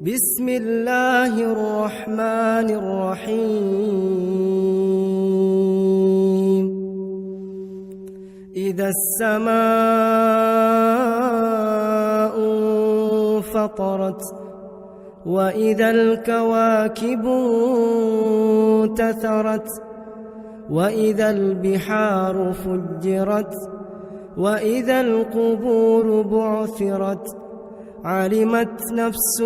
بسم الله الرحمن الرحيم. إذا السماء انفطرت وإذا الكواكب انتثرت وإذا البحار فجرت وإذا القبور بعثرت علمت نفس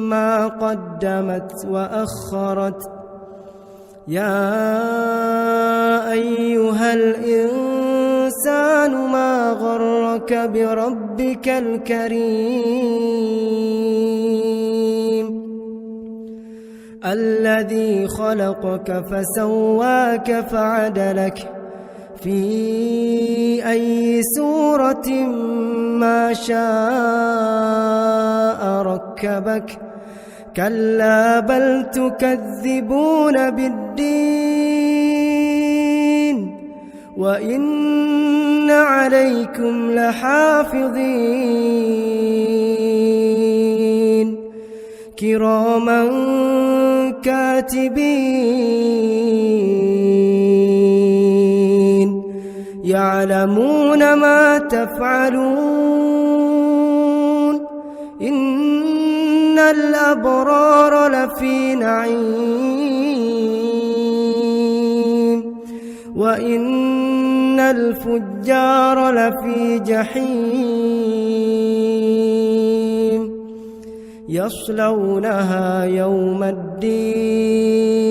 ما قدمت وأخرت. يا أيها الإنسان ما غرك بربك الكريم الذي خلقك فسواك فعدلك في أي سورة ما شاء ركبك. كلا بل تكذبون بالدين وإن عليكم لحافظين كراما كاتبين يعلمون ما تفعلون. إن الأبرار لفي نعيم وإن الفجار لفي جحيم يصلونها يوم الدين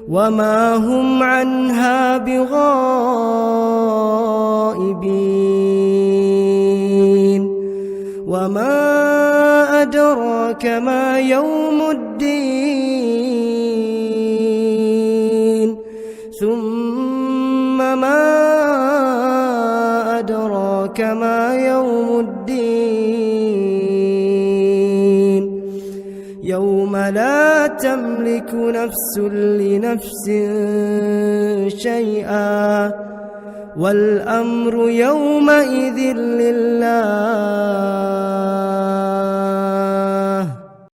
وما هم عنها بغائبين. وما أدراك ما يوم الدين ثم ما أدراك ما يوم الدين يوم لا تملك نفس لنفس شيئا والأمر يومئذ لله.